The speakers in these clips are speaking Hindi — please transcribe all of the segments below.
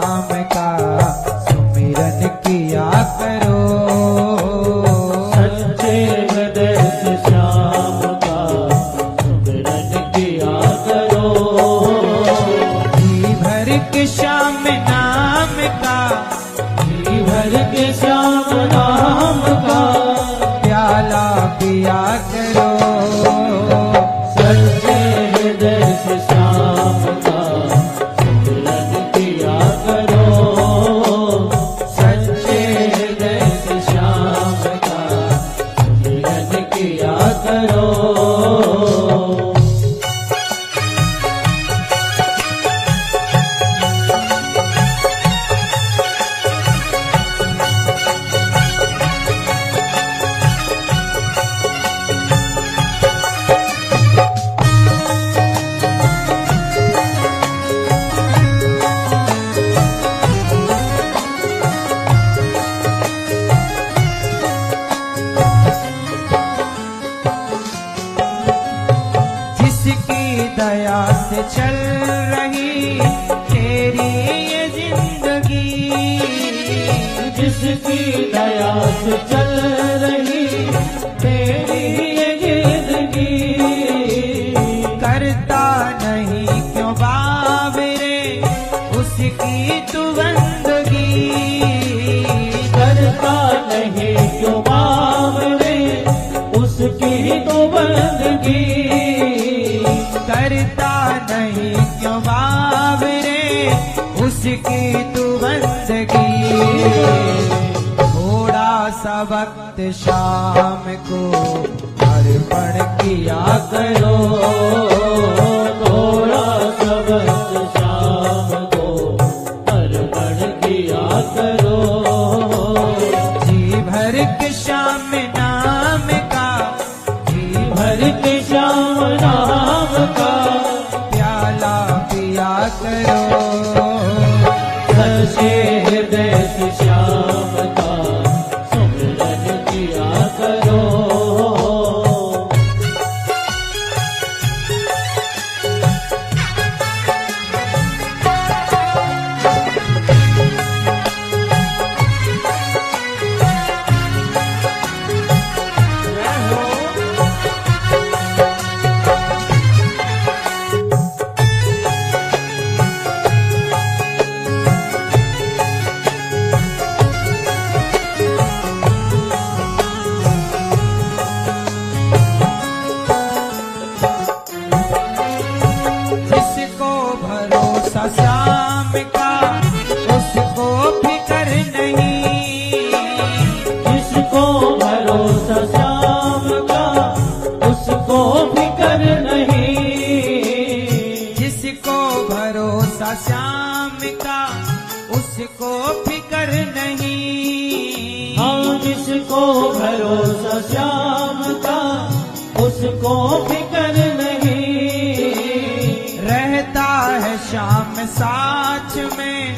श्याम का सुमिरन किया करो। सच्चे हृदय से श्याम का सुमिरन किया करो। जी भर के श्याम नाम का, जी भर के श्याम नाम का प्याला पिया करो। सच्चे हृदय से श्याम का सुमिरन किया करो। सच्चे हृदय से श्याम का सुमिरन किया करो। जिसकी दया से चल रही तेरी ये जिंदगी, जिसकी दया से चल रही तेरी ये जिंदगी। करता नहीं क्यों बाबरे उसकी तू बंदगी। करता नहीं क्यों बाबरे उसकी तो बंदगी। करता नहीं क्यों बाबरे उसकी तू बंदगी। थोड़ा सा वक्त शाम को अर्पण किया करो। थोड़ा सा वक्त शाम को अर्पण किया करो। जी भर के श्याम नाम का, जी भर के श्याम नाम का प्याला पिया करो। सच्चे हृदय से श्याम का सुमिरन किया करो। जिसको भरोसा श्याम का उसको फिकर नहीं। जिसको भरोसा श्याम का उसको फिकर नहीं। जिसको भरोसा श्याम का उसको फिकर नहीं। हाँ, जिसको भरोसा श्याम का उसको फिकर नहीं। रहता है श्याम साथ में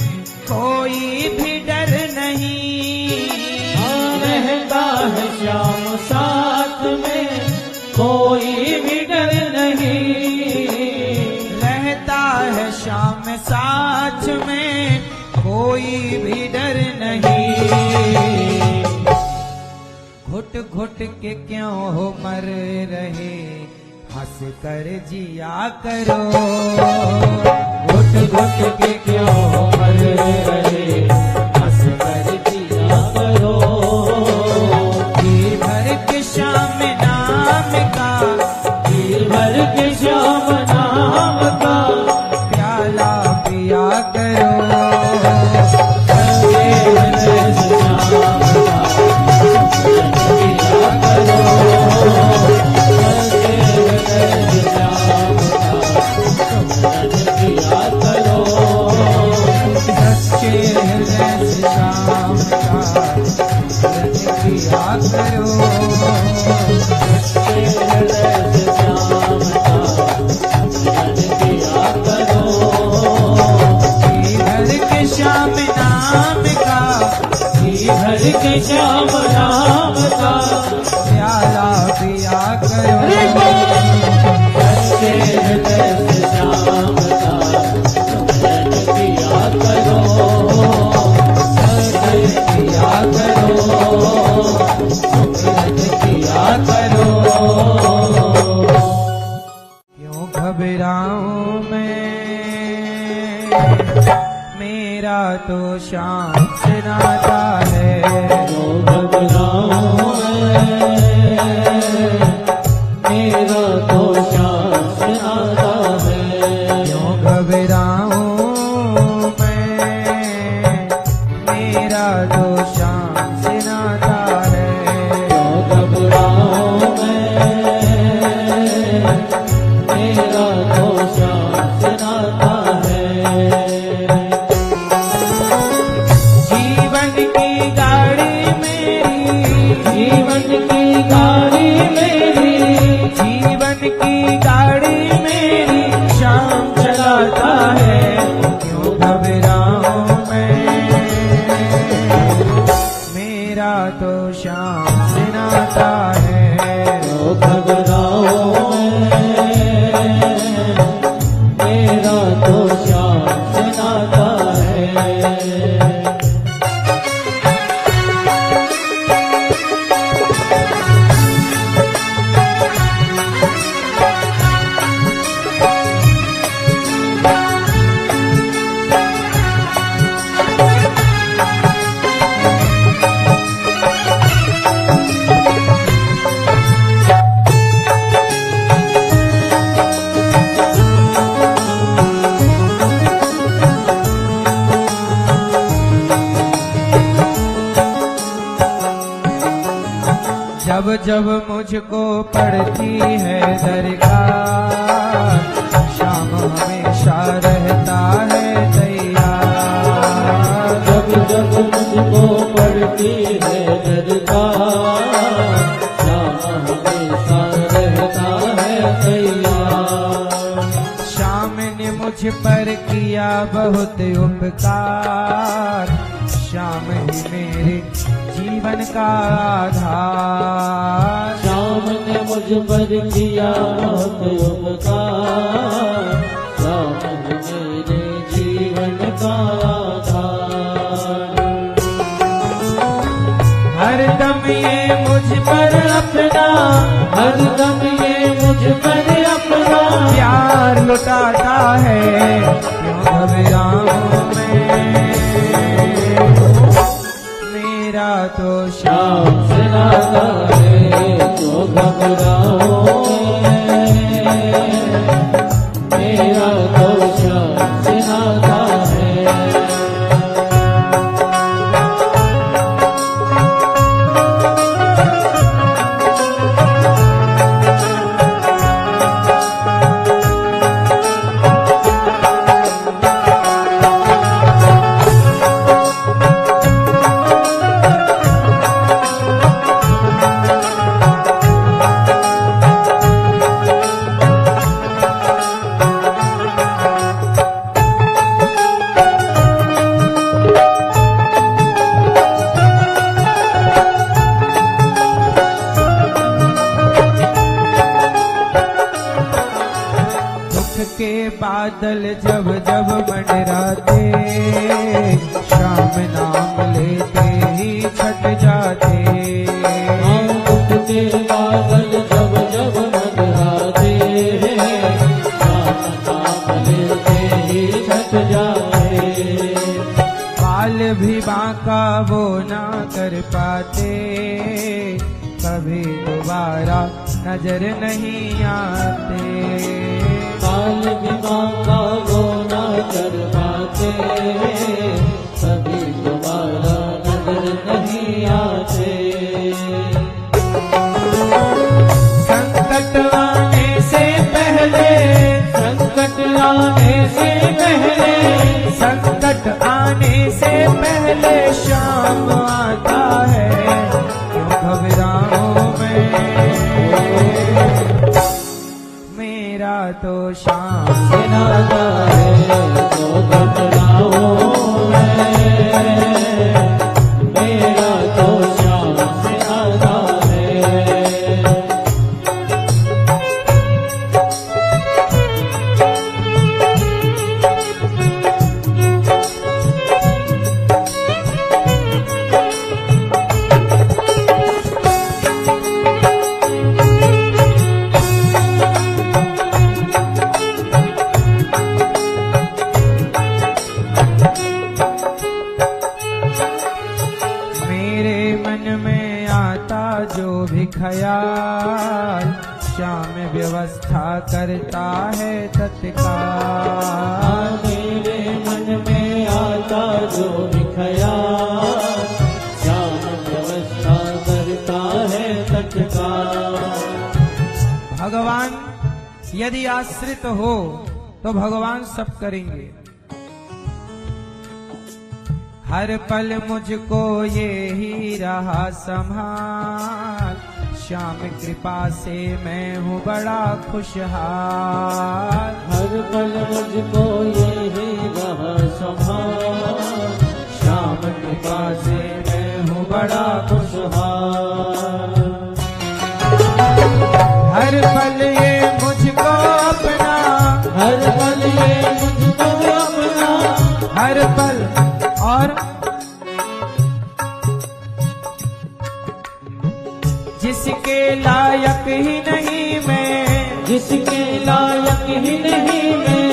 कोई भी डर नहीं। हाँ, रहता है श्याम साथ में कोई भी डर नहीं। रहता है श्याम साथ में कोई भी डर नहीं। घुट घुट के क्यों हो मर रहे हंस कर जिया करो। घुट घुट के क्यों मर रहे हंस कर जिया करो। जी भर के श्याम नाम का, जी भर के श्याम नाम का प्याला पिया करो। सच्चे हृदय से श्याम का सुमिरन किया करो। सच्चे हृदय से श्याम का सुमिरन किया करो। सच्चे हृदय से श्याम का सुमिरन किया करो। सच्चे हृदय से श्याम का सुमिरन किया करो। जी भर के श्याम नाम का, जी भर के श्याम नाम का प्याला पिया करो। सच्चे हृदय से श्याम का सुमिरन किया करो। तो श्याम से नाता है। जो घबराऊं मेरा तो श्याम से नाता है। क्यों घबराऊं मैं, मेरा तो श्याम से नाता है। जो घबराऊं मेरा तो श्याम से नाता है। जीवन की गाड़ी मेरी, जीवन की गाड़ी मेरी, जीवन की गाड़ी मेरी श्याम चलाता है। क्यों घबराऊं मैं, मेरा तो श्याम से नाता है। जो घबराऊं मेरा तो श्याम से नाता है। जब जब मुझको पड़ती है दरकार, शाम हमेशा रहता है तैयार। जब जब मुझको पड़ती है दरकार, श्याम हमेशा रहता है तैयार। श्याम ने मुझ पर किया बहुत उपकार, श्याम ही मेरे जीवन का आधार। श्याम ने मुझ पर किया बहुत उपकार, श्याम ही मेरे जीवन का आधार। हरदम ये मुझ पर अपना, हरदम ये मुझ पर अपना प्यार लुटाता है। क्यों घबराऊं मैं, मेरा तो श्याम श्याम से नाता है। जो घबराऊं मेरा तो श्याम से नाता है। के बादल जब जब मंडराते, श्याम नाम लेते ही छट जाते। दुख के बादल जब जब मंडराते, श्याम नाम लेते ही छट जाते। बाल भी बांका वो ना कर पाते, कभी दोबारा नजर नहीं आते। काल विमा का वो ना कर पाते, कभी दोबारा नजर नहीं आते। संकट आने से पहले, संकट आने से पहले, संकट आने से पहले श्याम आता है। क्यों घबराऊं मैं, मेरा तो श्याम से नाता है। जो घबराऊं मेरा तो श्याम से नाता है। भी ख्याल, श्याम व्यवस्था करता है तत्काल। मेरे मन में आता जो भी ख्याल, श्याम व्यवस्था करता है तत्काल। भगवान यदि आश्रित हो तो भगवान सब करेंगे। हर पल मुझको ये ही रहा संभाल, श्याम कृपा से मैं हूँ बड़ा खुशहाल। हर पल मुझको ये ही रहा संभाल, श्याम कृपा से मैं हूँ बड़ा खुशहाल। हर पल ये मुझको अपना, हर पल ये मुझको अपना, हर पल और जिसके लायक ही नहीं मैं, जिसके लायक ही नहीं मैं,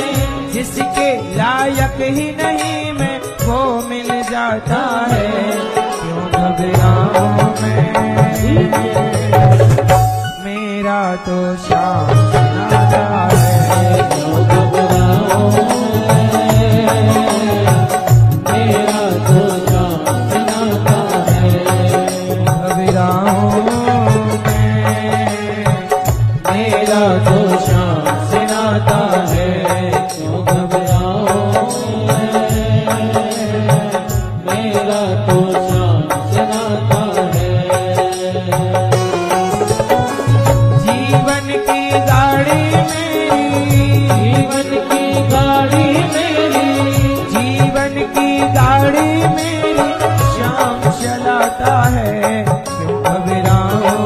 जिसके लायक ही नहीं मैं, वो मिल जाता है। क्यों घबराऊं मैं, मेरा तो श्याम नाता है। क्यों घबराऊं मेरा तो श्याम नाता है। घबराऊं मेरा तो श्याम से नाता है। क्यों घबराऊं मेरा तो श्याम से नाता है। जीवन की गाड़ी मेरी, जीवन की गाड़ी मेरी, जीवन की गाड़ी मेरी, श्याम चलाता है। क्यों घबराऊं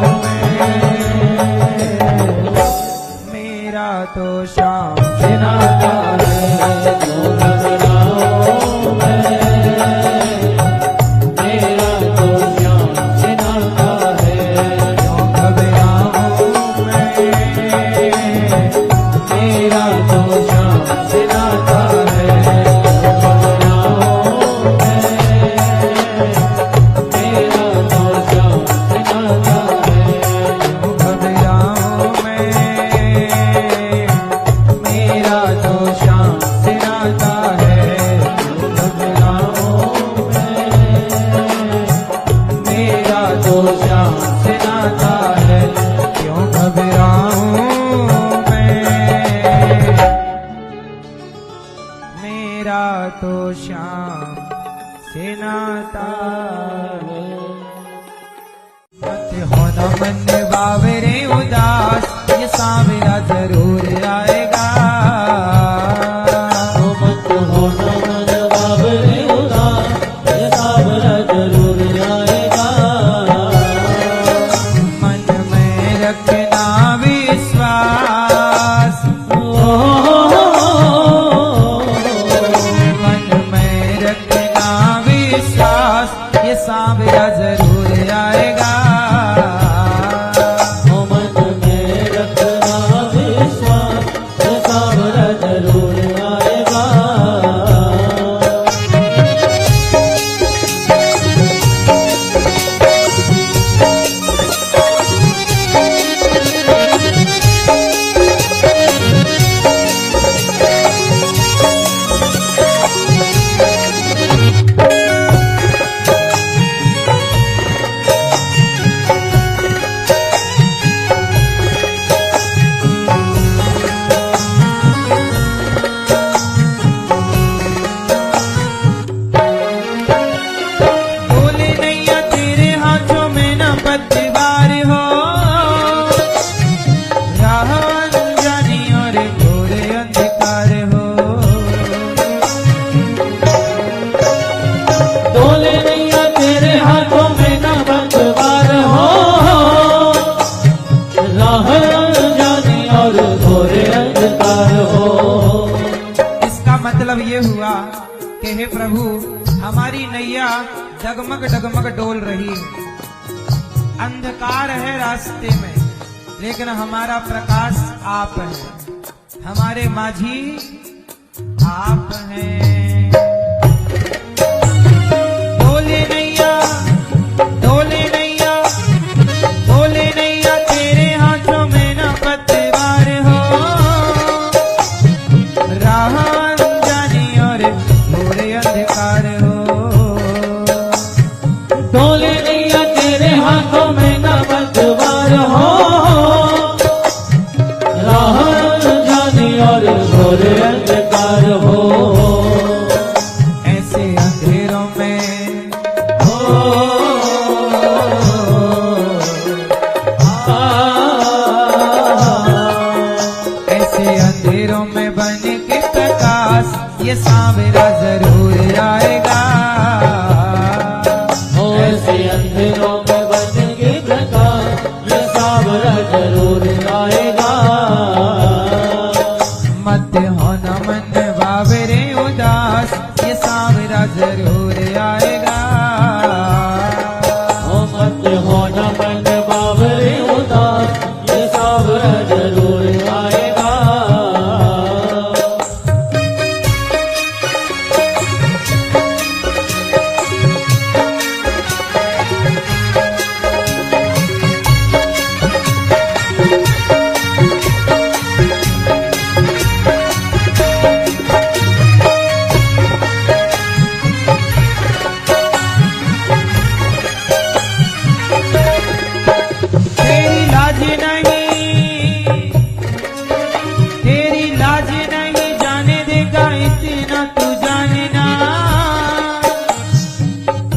मेरा तो श्याम से नाता है। क्यों घबराऊं मेरा तो श्याम से नाता है। क्यों घबराऊं मेरा तो श्याम से नाता है। मेरा तो श्याम से नाता है। घबराऊं मेरा तो श्याम से नाता है। घबराऊं मेरा तो श्याम से नाता है। क्यों घबराऊं मेरा तो श्याम से नाता है। मत होना मन बावरे उदास, ये सांवरा जरूर आएगा। मत होना मन बाबरे उदास, ये सांवरा जरूर आएगा। मन में रखना विश्वास, मन में रखना विश्वास, ये सांवरा जरूर आएगा। मन में रखना विश्वास, ये सांवरा जरूर आएगा। बोले नैया तेरे हाथों में न पतवार हो, राह अनजानी और घोरे अंधकार हो। डोले नैया तेरे हाथों में न बंदवार हो, राह जानी और घोरे अंधकार हो। इसका मतलब ये हुआ कि हे प्रभु, हमारी नैया डगमग डगमग डोल रही है। अंधकार है रास्ते में, लेकिन हमारा प्रकाश आप है। हमारे माझी आप हैं। डोले नैया, डोले नैया, डोले नैया।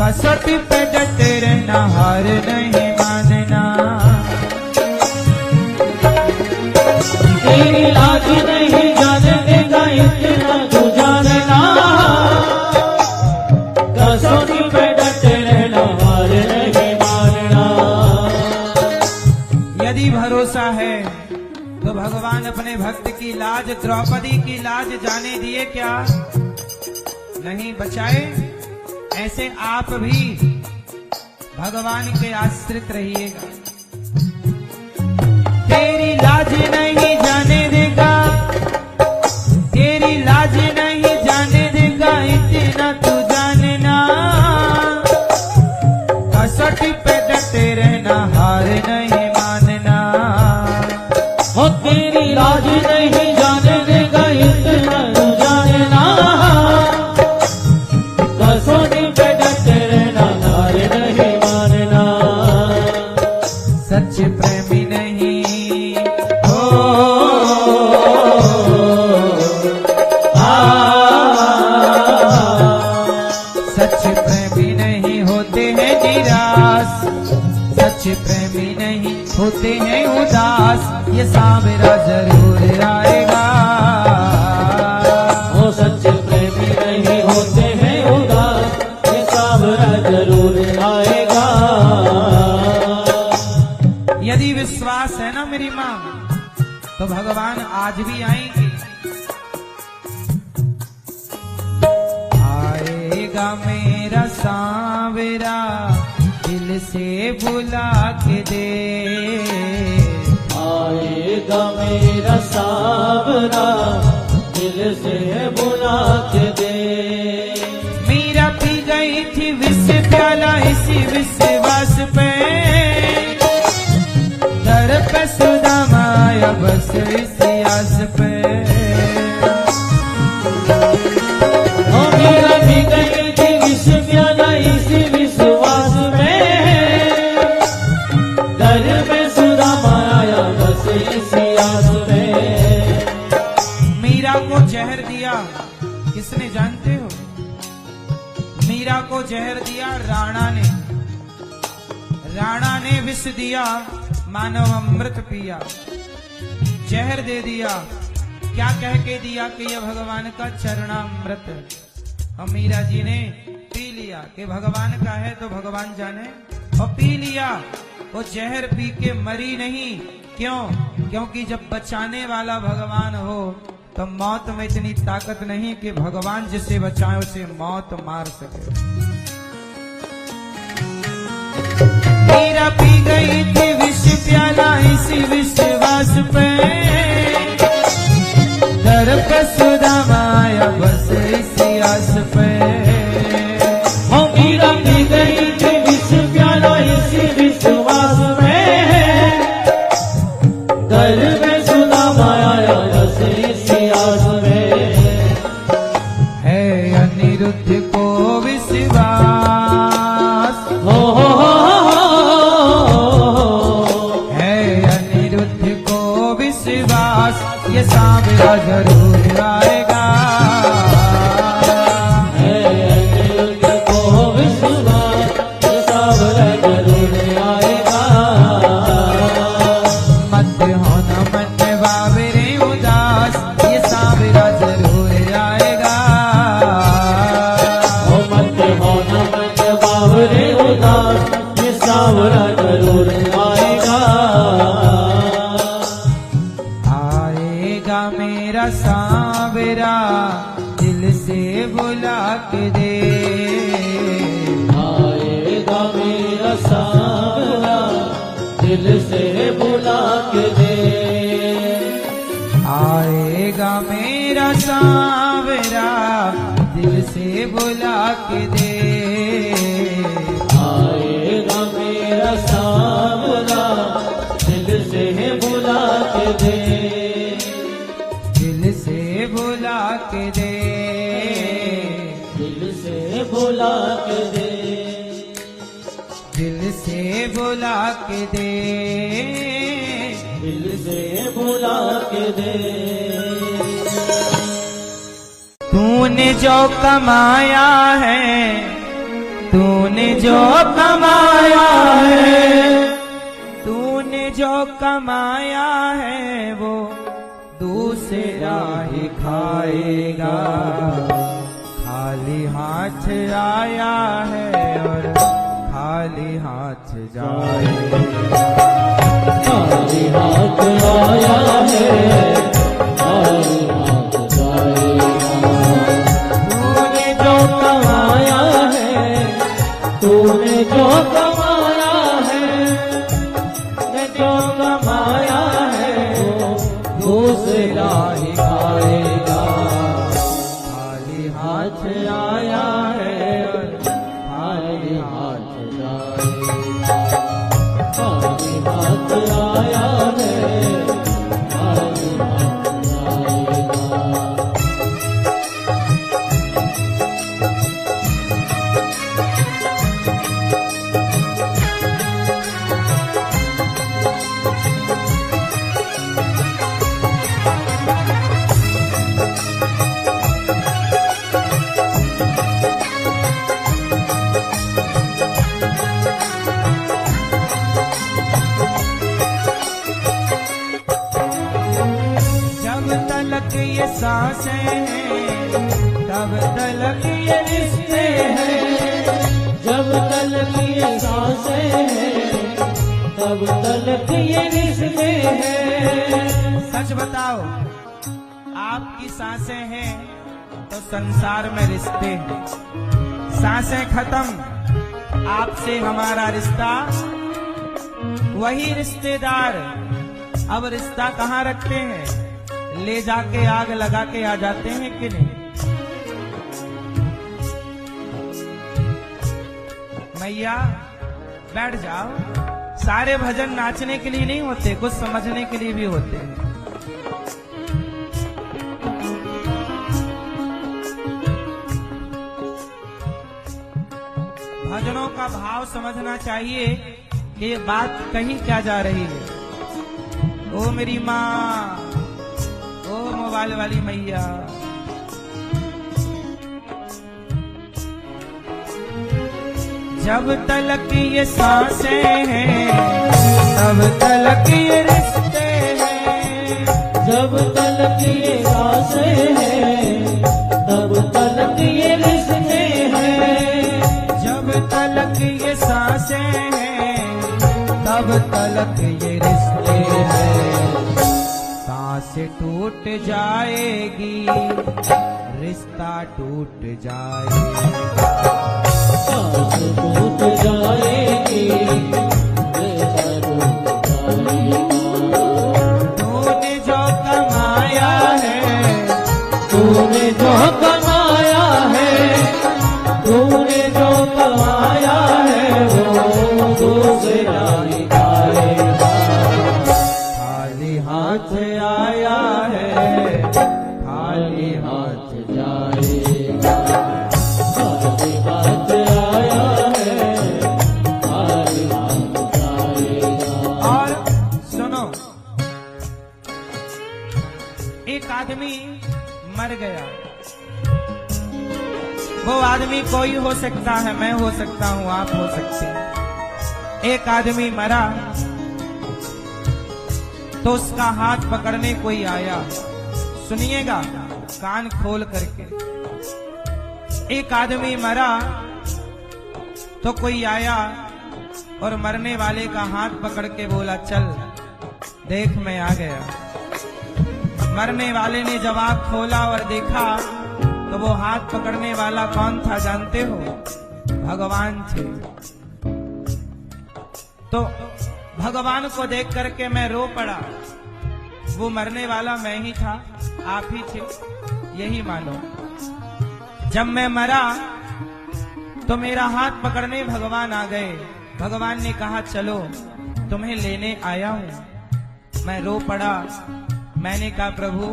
कसौटी पे डटे रहना, हार नहीं मानना। तेरी लाज नहीं जाने देगा इतना तू जानना, कसौटी पे डटे रहना, हार नहीं मानना। यदि भरोसा है तो भगवान अपने भक्त की लाज, द्रौपदी की लाज जाने दिए क्या? नहीं बचाए। ऐसे आप भी भगवान के आश्रित रहिएगा। तेरी लाज नहीं जाने देगा, तेरी लाज नहीं जाने देगा इतना तू जानना, कसौटी पे डटे रहना, हार नहीं मानना। हो तेरी लाज नहीं जाने देगा इतना तू जानना, कसौटी पे डटे रहना, हार नहीं मानना। सच प्रेमी नहीं हो, सच प्रेमी नहीं होते हैं निराश, सच प्रेमी नहीं होते हैं उदास, ये सांवरा जरूर आएगा। वो सच्चे प्रेमी नहीं होते हैं उदास, ये सांवरा जरूर आएगा। यदि विश्वास है ना मेरी माँ, तो भगवान आज भी आएंगे। आएगा मेरा सांवरा, दिल से बुला के दे, आएगा मेरा सांवरा, दिल से बुला के दे। मीरा पी गई थी विष प्याला इसी विश्वास पे, दर पे सुदामा आया बस इसी आस पे। ओ मीरा पी गई थी विष प्याला इसी विश्वास में, दर पे सुदामा आया बस इसी आस में। मीरा को जहर दिया किसने जानते हो? मीरा को जहर दिया राणा ने। राणा ने विष दिया, मानव अमृत पिया। जहर दे दिया, क्या कह के दिया कि यह भगवान का चरणामृत है। और मीरा जी ने पी लिया कि भगवान का है तो भगवान जाने, और पी लिया। वो जहर पी के मरी नहीं। क्यों? क्योंकि जब बचाने वाला भगवान हो तो मौत में इतनी ताकत नहीं कि भगवान जिसे बचाए उसे मौत मार सके। मीरा पी गई थी विष प्याला इसी विश्वास पे, दर पे सुदामा आया बस इसी आस पे। ओ मीरा पी गई थी विष प्याला इसी विश्वास में, दर पे सुदामा आया बस इसी आस में। है अनिरुद्ध को विश्वास, है अनिरुद्ध को विश्वास, ये सांवरा जरूर आएगा। है अनिरुद्ध को विश्वास, ये सांवरा जरूर आएगा। मत होना मन बाबरे उदास, ये सांवरा जरूर आएगा। ओ मत होना मन बावरे उदास, ये सांवरा जरूर आएगा। आएगा मेरा सांवरा, दिल से बुला के दे, आएगा मेरा सांवरा, दिल से बुला के दे। आएगा मेरा सांवरा, दिल से बुला के दे। आएगा मेरा सांवरा, दिल से बुला के दे। दिल से बुला के दे, दिल से बुला के दे। दिल से बुला के दे, दिल से बुला के दे। तूने जो कमाया है, तूने तूने जो कमाया है, तूने जो कमाया है वो दूसरा ही खाएगा। खाली हाथ आया है और खाली हाथ जाएगा। खाली हाथ आया है, खाली हाथ जाएगा। तूने जो कमाया है, तूने जो कमाया है, जो कमाया है वो दूसरा ही खाएगा। खाली हाथ आया है और खाली हाथ जाएगा। खाली हाथ आया है, खाली हाथ जाएगा। जब तलक ये सांसें हैं तब तलक ये रिश्ते हैं। जब तलक ये सांसें हैं, तब तलक ये रिश्ते हैं। सच बताओ, आपकी सांसें हैं तो संसार में रिश्ते हैं। सांसें खत्म, आपसे हमारा रिश्ता, वही रिश्तेदार अब रिश्ता कहाँ रखते हैं? ले जाके आग लगा के आ जाते हैं कि नहीं? मैया बैठ जाओ। सारे भजन नाचने के लिए नहीं होते, कुछ समझने के लिए भी होते हैं। भजनों का भाव समझना चाहिए कि ये बात कहीं क्या जा रही है। ओ मेरी माँ, ओ मोबाइल वाली मैया, जब तलक ये सांसें हैं तब तलक ये रिश्ते हैं। जब तलक ये सांसें हैं, तब तलक ये रिश्ते हैं। जब तलक ये सांसें हैं तब तलक ये रिश्ते हैं। सांस टूट जाएगी, रिश्ता टूट जाएगा। सांस टूट जाएगी, रिश्ता टूट जाएगा। तूने जो कमाया है, तूने जो कमाया है, तूने जो कमाया है वो दूसरा ही खाएगा। खाली हाथ आया है, खाली हाथ जाएगा। खाली हाथ आया है, खाली हाथ जाएगा। और सुनो, एक आदमी मर गया। वो आदमी कोई हो सकता है, मैं हो सकता हूं, आप हो सकते हैं। एक आदमी मरा तो उसका हाथ पकड़ने कोई आया। सुनिएगा कान खोल करके। एक आदमी मरा तो कोई आया और मरने वाले का हाथ पकड़ के बोला, चल देख मैं आ गया। मरने वाले ने जब आँख खोला और देखा तो वो हाथ पकड़ने वाला कौन था जानते हो? भगवान थे। तो भगवान को देख करके मैं रो पड़ा। वो मरने वाला मैं ही था, आप ही थे, यही मानो। जब मैं मरा तो मेरा हाथ पकड़ने भगवान आ गए। भगवान ने कहा चलो तुम्हें लेने आया हूं। मैं रो पड़ा। मैंने कहा प्रभु,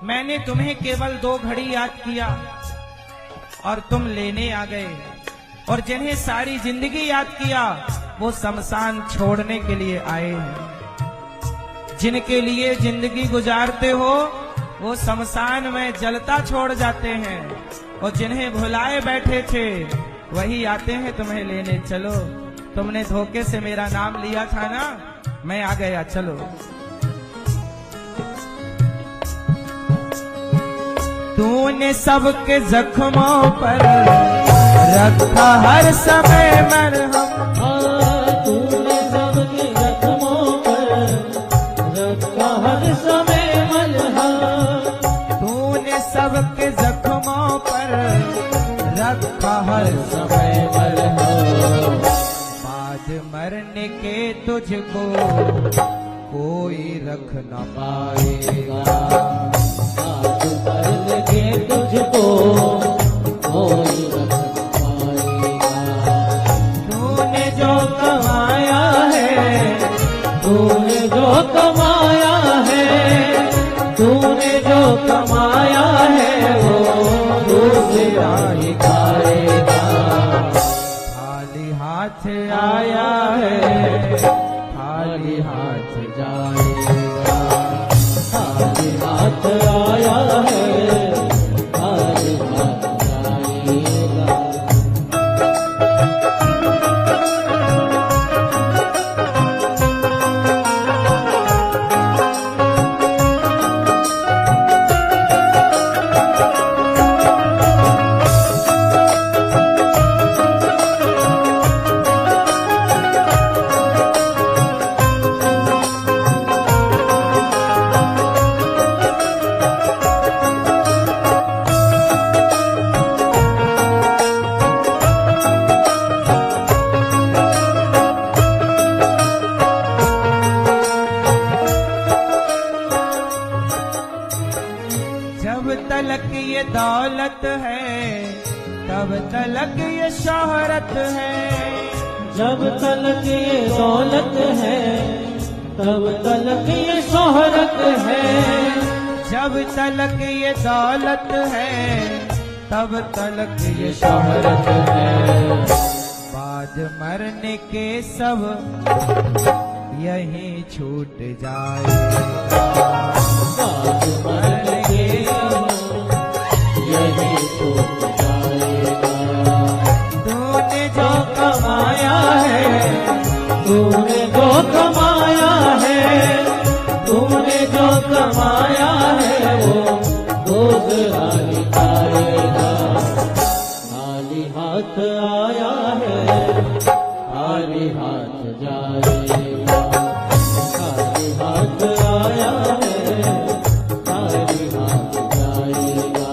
मैंने तुम्हें केवल 2 घड़ी याद किया और तुम लेने आ गए, और जिन्हें सारी जिंदगी याद किया वो शमशान छोड़ने के लिए आए हैं। जिनके लिए जिंदगी गुजारते हो वो शमशान में जलता छोड़ जाते हैं, और जिन्हें भुलाए बैठे थे वही आते हैं तुम्हें लेने, चलो। तुमने धोखे से मेरा नाम लिया था ना, मैं आ गया, चलो। तूने सबके जख्मों पर रखा हर समय मरहम, तूने सबके जख्मों पर रखा हर समय मलहम, तूने सबके जख्मों पर रखा हर समय मरहम। बाद मरने के तुझको कोई रख न पाएगा, आज मरने के तुझको कोई रख न पाएगा। तूने जो कमाया है, तूने जो कमाया है, तूने जो कमाया है वो दूसरा ही खाएगा। खाली हाथ आया है, खाली हाथ जाएगा, खाली हाथ आया है, खाली हाथ जाएगा। जब तलक ये दौलत है, तब तलक ये शोहरत है। जब तलक ये दौलत है, तब तलक ये शोहरत है। जब तलक ये दौलत है, तब तलक ये शोहरत है। बाद मरने के सब यहीं छूट जाएगा, आज मरने के यही छूट जाएगा। तूने जो कमाया है, तूने जो कमाया है, तूने जो कमाया है वो दूसरा ही खाएगा। खाली हाथ आया है, खाली हाथ जाएगा। खाली हाथ आया है, खाली हाथ जाएगा।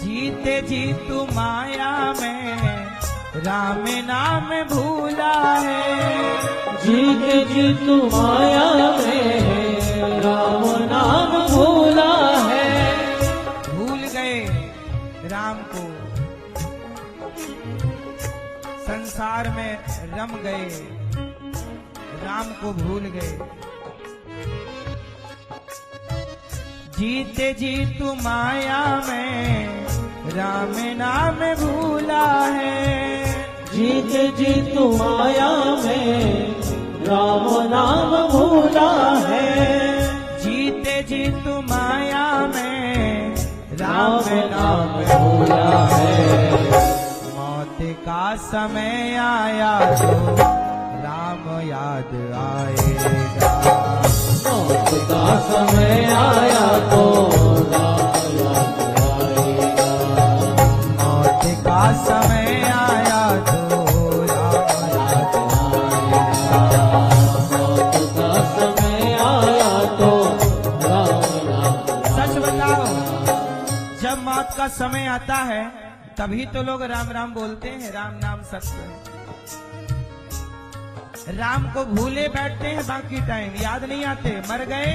जीते जी तू माया में राम नाम भूला है। जीत जी तू माया में राम नाम भूला है। भूल गए राम को, संसार में रम गए, राम को भूल गए। जीते जी तू माया में राम नाम भूला है। जीत जी तू माया में राम नाम भूला है। जीते जी तू माया में राम राम नाम नाम भूला है। मौत का समय आया तो राम याद आएगा। मौत का समय आया तो राम याद आएगा। मौत का समय आया तो राम याद आएगा। मौत का समय आया तो राम याद सच बताओ, जब मौत का समय आता है तभी तो लोग राम राम बोलते हैं। राम नाम सत्य है। राम को भूले बैठते हैं, बाकी टाइम याद नहीं आते। मर गए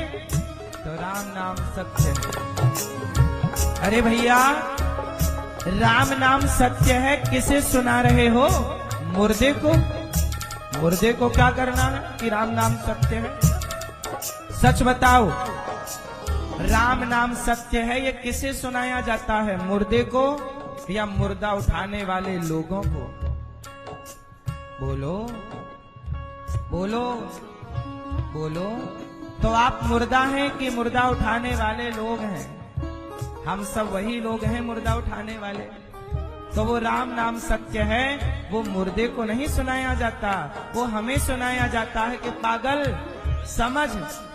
तो राम नाम सत्य है। अरे भैया, राम नाम सत्य है, किसे सुना रहे हो? मुर्दे को? मुर्दे को क्या करना है कि राम नाम सत्य है? सच बताओ, राम नाम सत्य है, ये किसे सुनाया जाता है? मुर्दे को या मुर्दा उठाने वाले लोगों को? बोलो बोलो बोलो। तो आप मुर्दा हैं कि मुर्दा उठाने वाले लोग हैं? हम सब वही लोग हैं, मुर्दा उठाने वाले। तो वो राम नाम सत्य है, वो मुर्दे को नहीं सुनाया जाता, वो हमें सुनाया जाता है कि पागल समझ,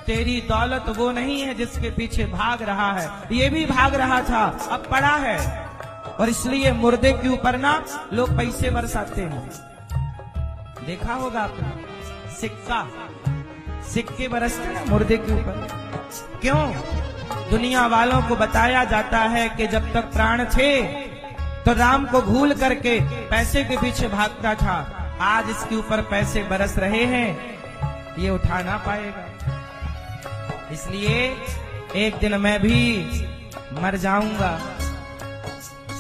तेरी दौलत वो नहीं है जिसके पीछे भाग रहा है, ये भी भाग रहा था, अब पड़ा है। और इसलिए मुर्दे के ऊपर ना लोग पैसे बरसाते हैं। देखा होगा आपने, सिक्के बरसते हैं मुर्दे के ऊपर। क्यों? दुनिया वालों को बताया जाता है कि जब तक प्राण थे तो राम को भूल करके पैसे के पीछे भागता था, आज इसके ऊपर पैसे बरस रहे हैं, ये उठा ना पाएगा। इसलिए एक दिन मैं भी मर जाऊंगा।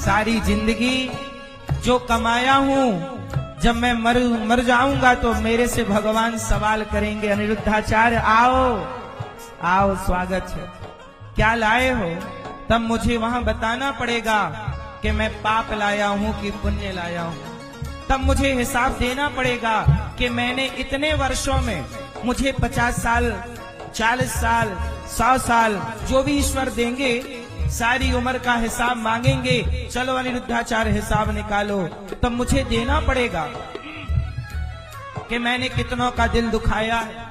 सारी जिंदगी जो कमाया हूं, जब मैं मर जाऊंगा तो मेरे से भगवान सवाल करेंगे, अनिरुद्धाचार्य आओ आओ, स्वागत है, क्या लाए हो? तब मुझे वहां बताना पड़ेगा कि मैं पाप लाया हूं कि पुण्य लाया हूं। तब मुझे हिसाब देना पड़ेगा कि मैंने इतने वर्षों में, मुझे 50 साल, 40 साल, 100 साल, जो भी ईश्वर देंगे, सारी उम्र का हिसाब मांगेंगे। चलो अनिरुद्धाचार्य हिसाब निकालो, तब मुझे देना पड़ेगा कि मैंने कितनों का दिल दुखाया है,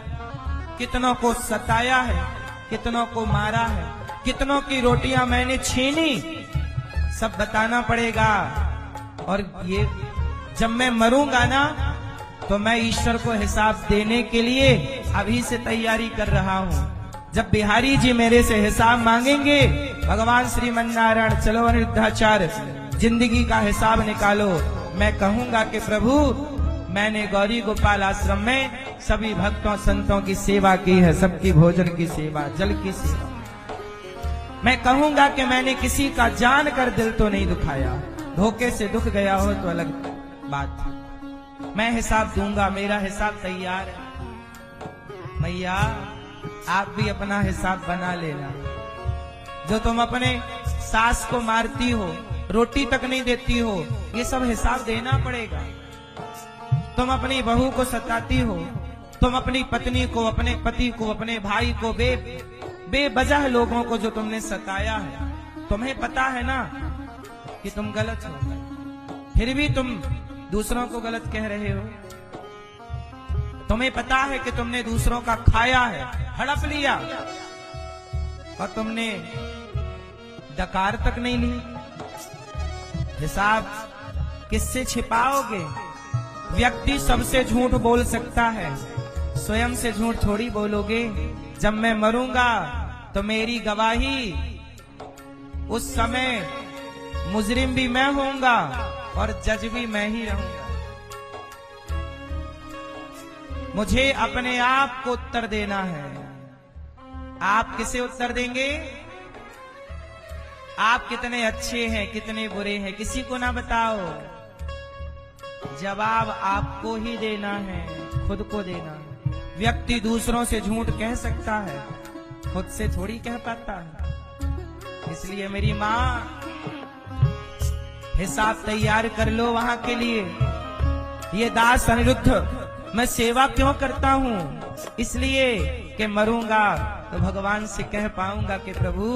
कितनों को सताया है, कितनों को मारा है, कितनों की रोटियां मैंने छीनी, सब बताना पड़ेगा। और ये जब मैं मरूंगा ना, तो मैं ईश्वर को हिसाब देने के लिए अभी से तैयारी कर रहा हूं। जब बिहारी जी मेरे से हिसाब मांगेंगे, भगवान श्रीमन्नारायण चलो अनिरुद्धाचार्य जिंदगी का हिसाब निकालो, मैं कहूंगा कि प्रभु मैंने गौरी गोपाल आश्रम में सभी भक्तों संतों की सेवा की है, सबकी भोजन की सेवा, जल की सेवा। मैं कहूंगा कि मैंने किसी का जान कर दिल तो नहीं दुखाया, धोखे से दुख गया हो तो अलग बात। मैं हिसाब दूंगा, मेरा हिसाब तैयार है। भैया आप भी अपना हिसाब बना लेना। जो तुम अपने सास को मारती हो, रोटी तक नहीं देती हो, ये सब हिसाब देना पड़ेगा। तुम अपनी बहू को सताती हो, तुम अपनी पत्नी को, अपने पति को, अपने भाई को, बेवजह लोगों को जो तुमने सताया है, तुम्हें पता है ना कि तुम गलत हो, फिर भी तुम दूसरों को गलत कह रहे हो। तुम्हें पता है कि तुमने दूसरों का खाया है, हड़प लिया, और तुमने डकार तक नहीं ली। हिसाब किससे छिपाओगे? व्यक्ति सबसे झूठ बोल सकता है, स्वयं से झूठ थोड़ी बोलोगे। जब मैं मरूंगा तो मेरी गवाही, उस समय मुजरिम भी मैं होऊंगा और जज भी मैं ही रहूंगा। मुझे अपने आप को उत्तर देना है। आप किसे उत्तर देंगे? आप कितने अच्छे हैं, कितने बुरे हैं, किसी को ना बताओ। जवाब आपको ही देना है, खुद को देना है। व्यक्ति दूसरों से झूठ कह सकता है, खुद से थोड़ी कह पाता है। इसलिए मेरी माँ, हिसाब तैयार कर लो वहां के लिए। ये दास अनिरुद्ध मैं सेवा क्यों करता हूँ? इसलिए कि मरूंगा तो भगवान से कह पाऊंगा कि प्रभु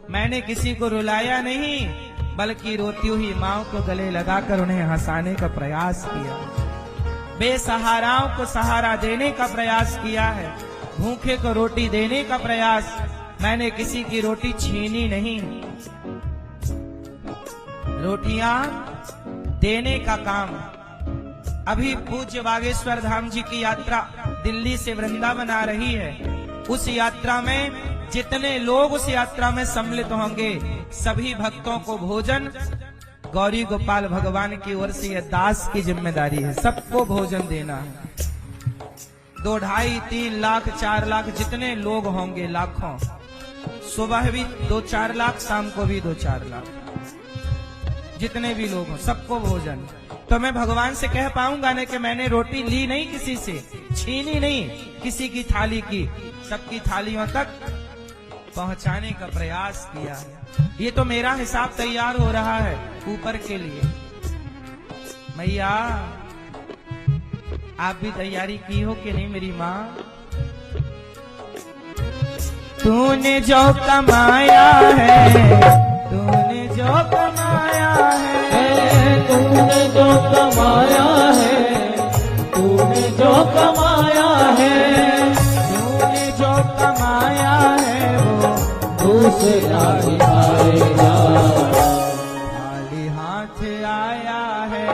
मैंने किसी को रुलाया नहीं, बल्कि रोती हुई माँ को गले लगाकर उन्हें हंसाने का प्रयास किया, बेसहाराओं को सहारा देने का प्रयास किया है, भूखे को रोटी देने का प्रयास। मैंने किसी की रोटी छीनी नहीं, रोटियां देने का काम। अभी पूज्य बागेश्वर धाम जी की यात्रा दिल्ली से वृंदावन आ रही है। उस यात्रा में जितने लोग उस यात्रा में सम्मिलित होंगे, सभी भक्तों को भोजन गौरी गोपाल भगवान की ओर से यह दास की जिम्मेदारी है, सबको भोजन देना है। 2, 2.5, 3 लाख, 4 लाख जितने लोग होंगे, लाखों, सुबह भी 2-4 लाख, शाम को भी 2-4 लाख, जितने भी लोग हो सबको भोजन। तो मैं भगवान से कह पाऊंगा ना कि मैंने रोटी ली नहीं किसी से, छीनी नहीं किसी की थाली की, सबकी थालियों तक पहुंचाने का प्रयास किया है। ये तो मेरा हिसाब तैयार हो रहा है ऊपर के लिए। मैया आप भी तैयारी की हो कि नहीं मेरी माँ? तूने जो कमाया है, तूने जो कमाया है, तूने जो कमाया है, तूने जो कमाया है, तूने जो कमाया है वो दूसरा ही खाएगा। खाली हाथ आया है,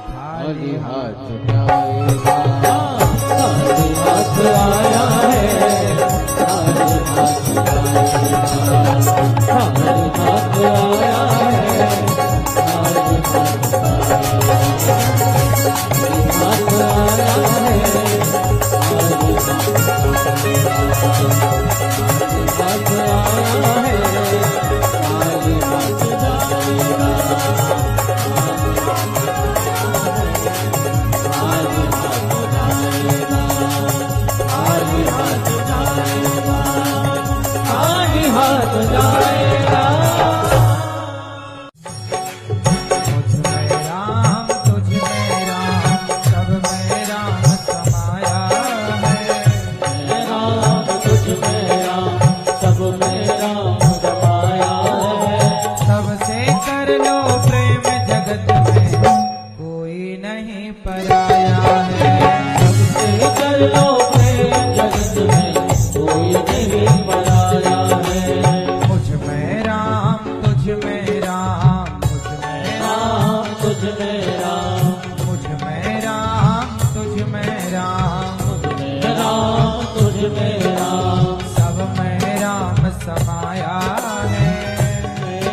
खाली हाथ जाएगा, खाली हाथ आया है, खाली हाथ जाएगा, खाली हाथ आया है, खाली हाथ जाएगा, खाली हाथ आया है, खाली हाथ जाएगा, खाली हाथ आया है, खाली हाथ जाएगा। हाथ जाएगा। तुझ में राम, तुझ में राम, सब में राम समाया है। राम तुझ में राम, सब में राम समाया है। सबसे कर लो प्रेम जगत में, कोई नहीं पराया है। सबसे कर लो प्रेम जगत में, कोई नहीं पराया है। मुझ में राम, तुझ में राम, मुझ में राम, तुझ में राम, मुझ में राम, तुझ में राम, तुझ में राम, तुझ में राम, सब में राम समाया है।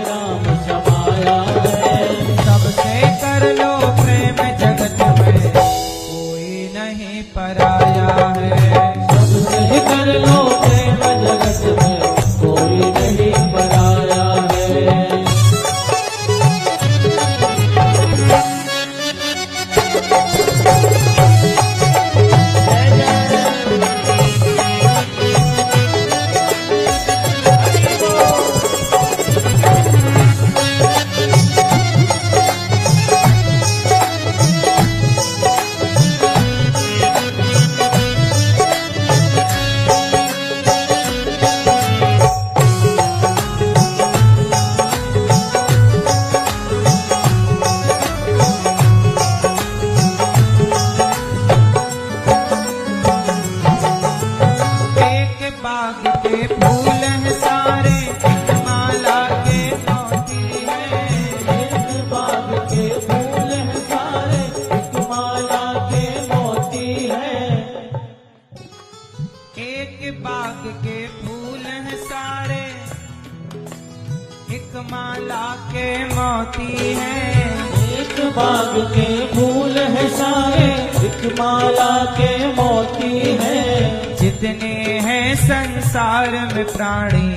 राम समाया है। सबसे कर लो प्रेम जगत में, कोई नहीं पराया है। सबसे कर लो प्रेम जगत में, कोई नहीं पराया है। एक बाग के फूल हैं सारे, एक माला के मोती हैं। एक बाग के फूल हैं सारे, एक माला के मोती हैं। एक बाग के फूल हैं सारे, एक माला के मोती हैं। एक बाग के फूल हैं सारे, एक माला के मोती हैं। जितने हैं संसार में प्राणी,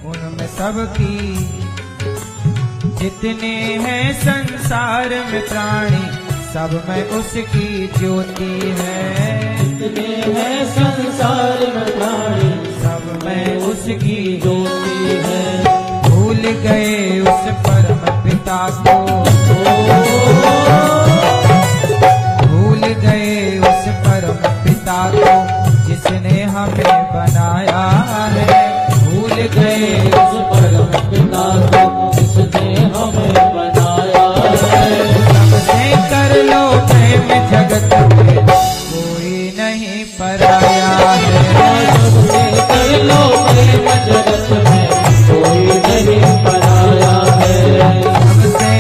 उनमें सबकी, जितने हैं संसार में प्राणी, सब में उसकी ज्योति है। जितने हैं संसार में प्राणी, सब में उसकी ज्योति है। भूल गए उस परम पिता को, भूल गए उस परम पिता को, जिसने हमें बनाया है। भूल गए उस परम पिता को, जिसने हमें बनाया है। सबसे कर लो प्रेम जगत में, कोई नहीं पराया है। सबसे कर लो प्रेम जगत में, कोई नहीं पराया है। सबसे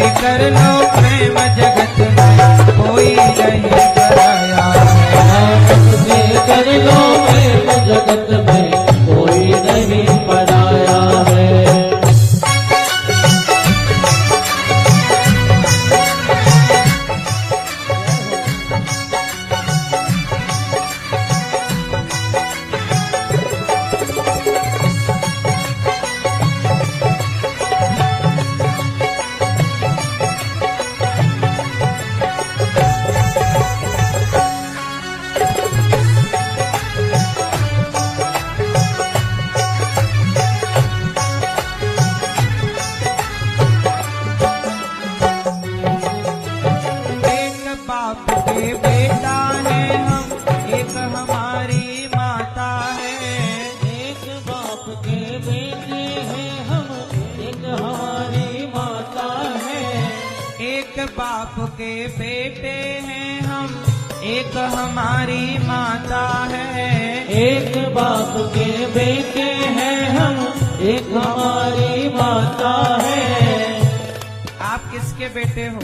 बाप के बेटे हैं हम, एक हमारी माता है। एक बाप के बेटे हैं हम, एक हमारी माता है। आप किसके बेटे हो?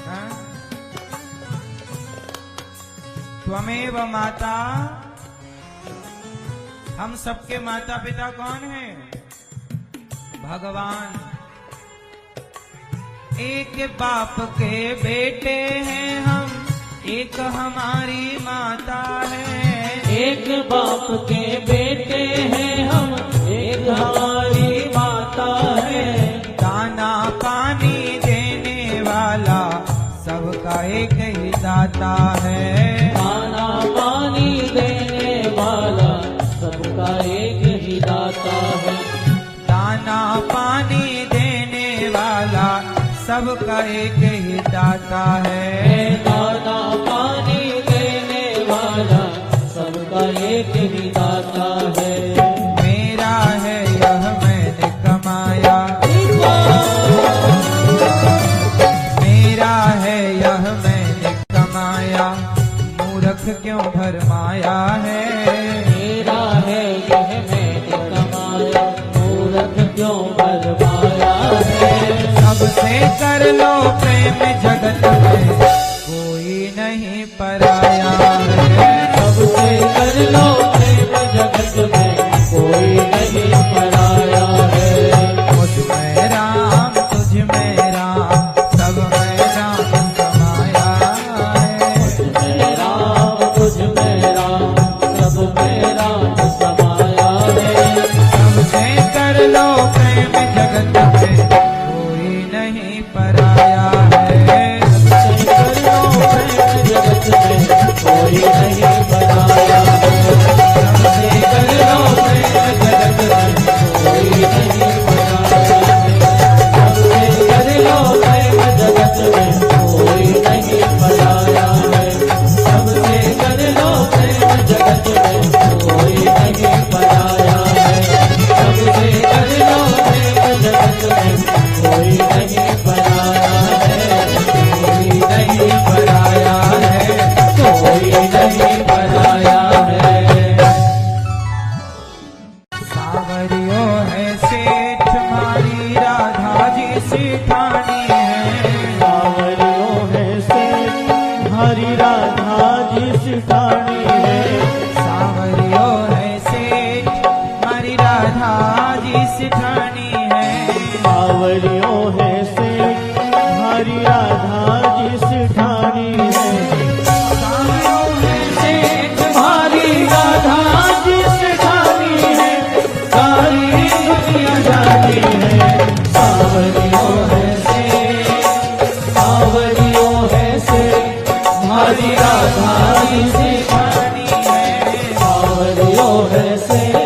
हाँ? त्वमेव माता। हम सबके माता पिता कौन हैं? भगवान। एक बाप के बेटे हैं हम, एक हमारी माता है। एक बाप के बेटे हैं हम, एक हमारी माता है। दाना पानी देने वाला सबका एक ही दाता है। दाना पानी देने वाला सबका एक ही दाता है। दाना पानी देने वाला सबका एक ही दाता है। दाना पानी देने वाला सबका एक ही दाता है। मेरा है यह मैंने कमाया, मेरा है यह मैंने कमाया, मूर्ख क्यों भरमाया है। मेरा है यह मैंने कमाया, मूर्ख क्यों भरमाया है। सबसे कर लो प्रेम जगत में, कोई नहीं पराया है। सबसे कर लो प्रेम जगत में, कोई नहीं पराया है। मुझ में राम तुझ में राम, सब में राम समाया है। मुझ में राम तुझ में राम, सब में राम समाया है। सबसे कर लो प्रेम जगत में, कोई नहीं पराया है। सबसे कर लो प्रेम जगत में, कोई नहीं पराया है। सबसे कर लो प्रेम जगत में, कोई नहीं पराया है। सबसे कर लो प्रेम जगत में, कोई नहीं पराया है। सबसे कर लो प्रेम जगत में, कोई नहीं पराया है। सबसे कर लो प्रेम जगत में, कोई नहीं पराया है। कोई नहीं पराया है, कोई नहीं पराया है। सावरियो है सेठ मारी राधा जी सिठानी है। सावरियों है सेठ हरी राधा जी सिठानी है। सावरियो है सेठ मारी राधा जी सिठानी है। सावरियों है सेठ हरी राधा जी सिठानी है। सावरियो है सेठ हरी राधा जी सिठानी है, सारी दुनिया जानी है। सावरियों है सेठ, सावरियों है सेठ हरी राधा जी सिठानी है। सावरियों है सेठ।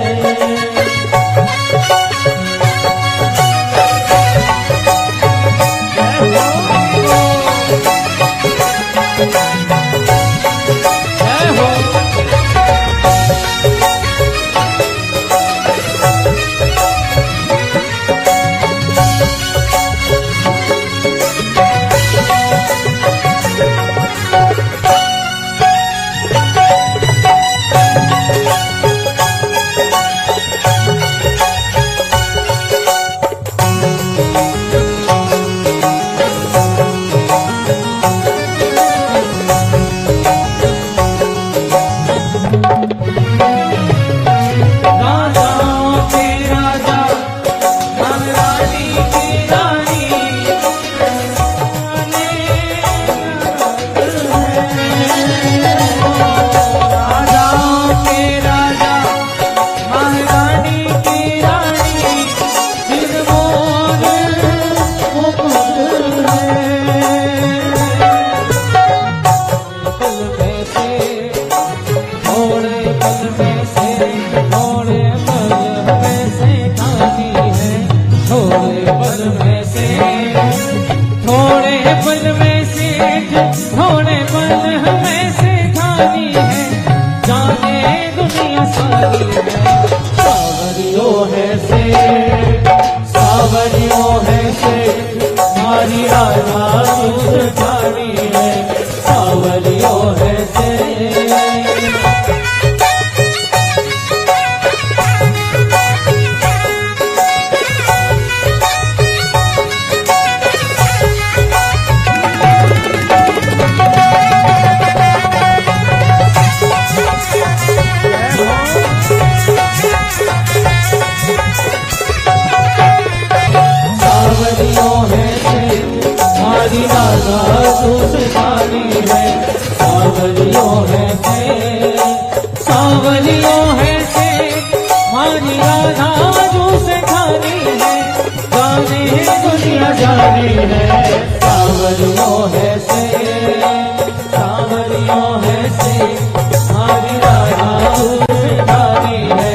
सावरियों है सेठ मारी राधा दूध ठानी है, सावरियों है से। सावरियों है से मारी राधा दूध ठानी है, सावरियों है से। सावरियों है से मारी राधा दूध ठानी है, जाने दुनिया जानी है, सावरियों है से। सावरियों है से मारी राधा दूध ठानी है,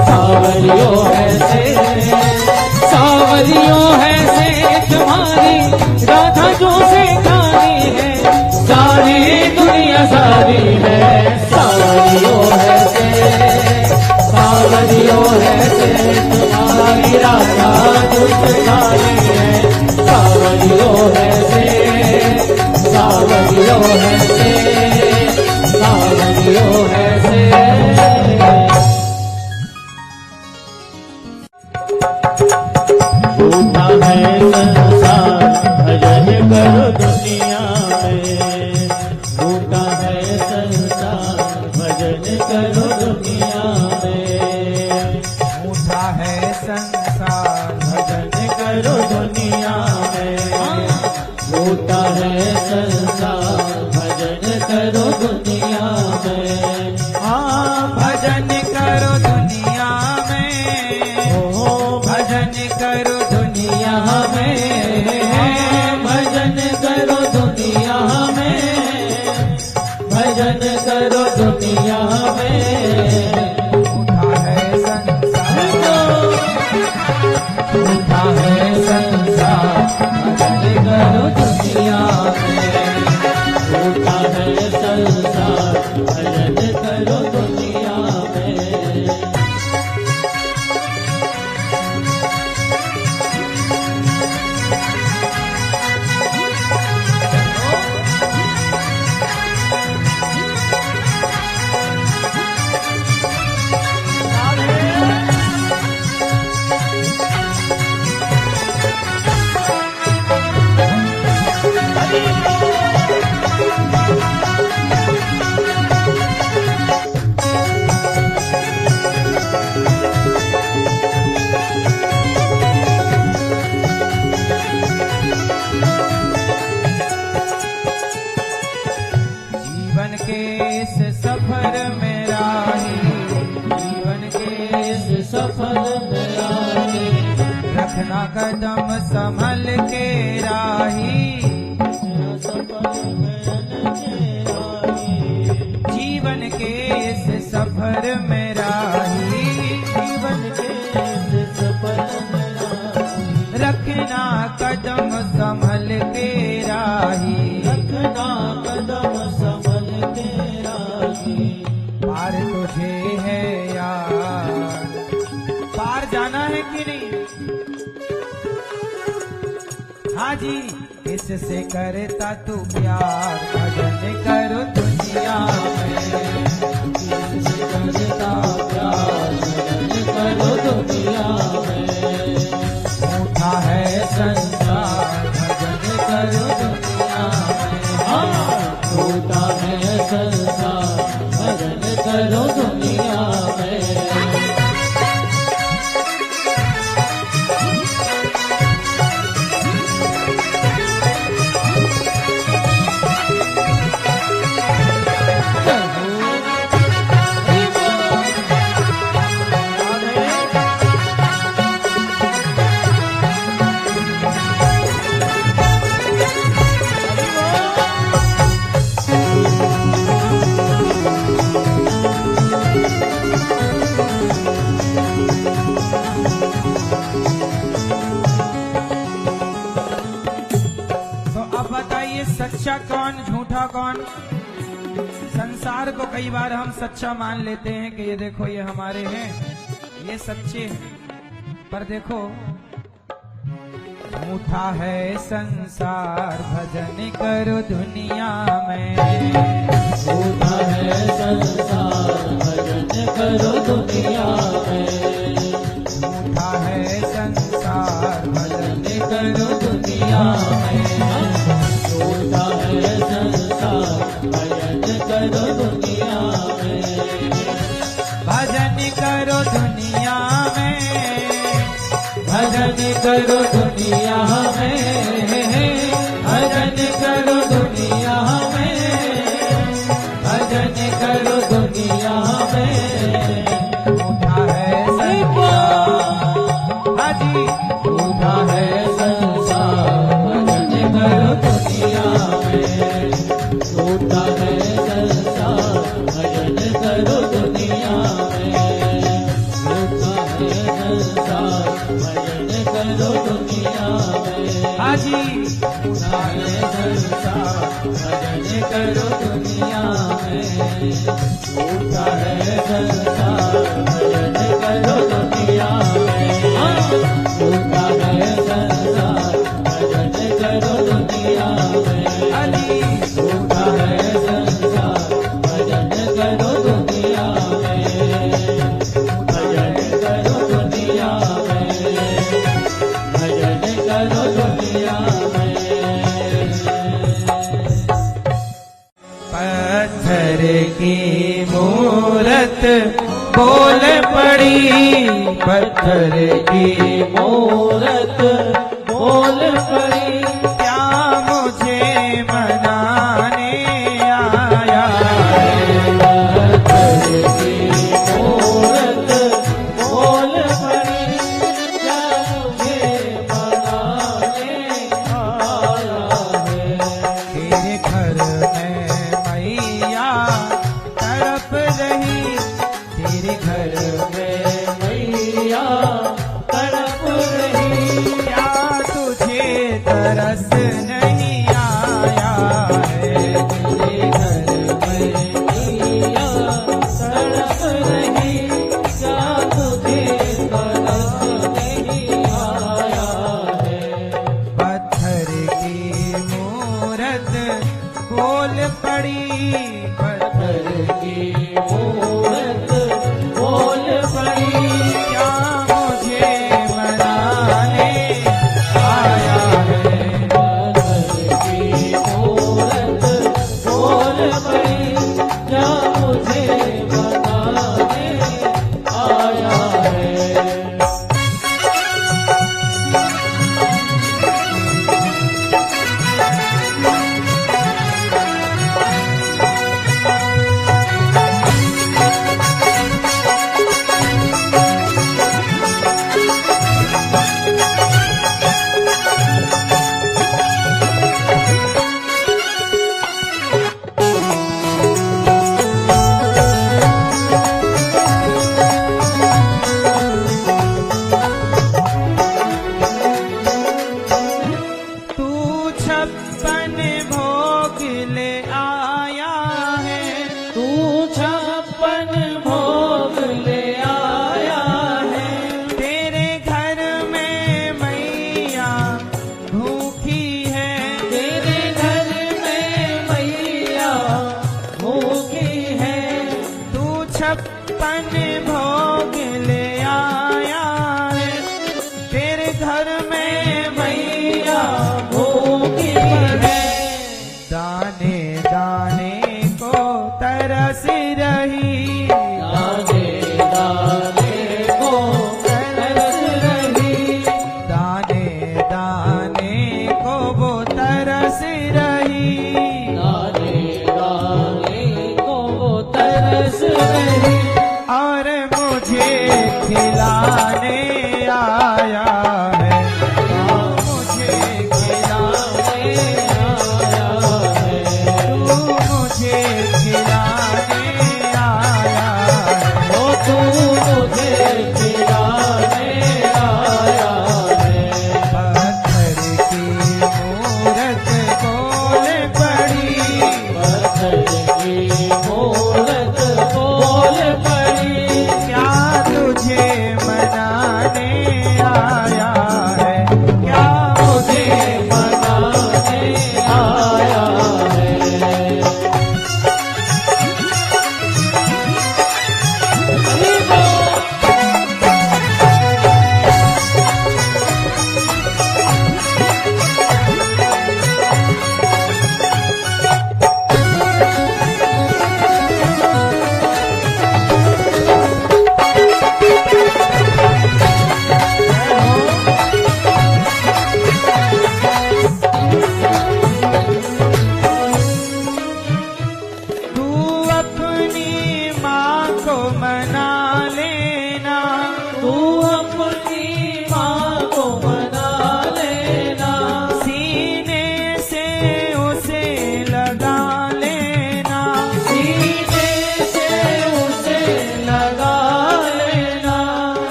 सावरियों है से। सावरियों है से तुम्हारी राधा जो से खानी है, जाने दुनिया सारी है, सावरियों है से। सावरियों है से तुम्हारी राधा जो से खानी है, सावरियों है से। सावरियों है से, सावरियों है से। झूठा है संसार भजन करो दुनिया में, झूठा है संसार भजन करो दुनिया में। झूठा है संसार भजन करो दुनिया में, झूठा है संसार भजन करो दुनिया में। हाँ भजन करो दुनिया में, ओ भजन करो दुनिया में, भजन करो दुनिया में, भजन करो दुनिया में। झूठा है संसार, झूठा है संसार भजन करो दुनिया में, झूठा है संसार भजन करो दुनिया में। जीवन के इस सफर में राही, जीवन के इस सफर में आए, रखना कदम संभल के राही। सफर में अनके आए, जीवन के इस सफर में राही, जीवन के इस सफर में आए, रखना कदम संभल के राही। रखना कदम संभल के राही। पार तुझे है यार, पार जाना है कि नहीं? हाँ जी, इससे करता तू प्यार, भजन करो दुनिया में। इससे करता प्यार भजन करो दुनिया में। झूठा है संसार, भजन करो दुनिया में। हाँ, झूठा है संसार भजन करो दुनिया में। सच्चा कौन झूठा कौन? संसार को कई बार हम सच्चा मान लेते हैं कि ये देखो ये हमारे हैं, ये सच्चे हैं, पर देखो उठा है संसार भजन करो दुनिया में। उठा है संसार भजन करो दुनिया में। उठा है संसार भजन करो दुनिया में। उठा है संसार भजन करो दुनिया में। भजन करो दुनिया में। भजन करो दुनिया में। भजन करो दुनिया में। भजन करो दुनिया में। उठा है संसार हाजी। उठा है संसार भजन करो दुनिया में। उठा है संसार भजन करो दुनिया में। उठा है संसार भजन करो दुनिया में। हाजी। उठा है संसार भजन करो दुनिया में। उठा है संसार भजन करो दुनिया में। उठा है संसार भजन करो दुनिया में। हाजी। उठा है संसार भजन करो दुनिया में। भजन करो दुनिया में। भजन करो दुनिया में। पत्थर की मूरत बोल पड़ी। पत्थर की मूरत बोल पड़ी। क्या मुझे मनाने आया है। पत्थर की मूरत बोल पड़ी। क्या मुझे मनाने आया है। तेरे घर में मैया तड़प रही। तेरे घर घर में मैया तड़प रही। क्या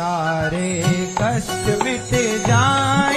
सारे कष्ट मिट जाए।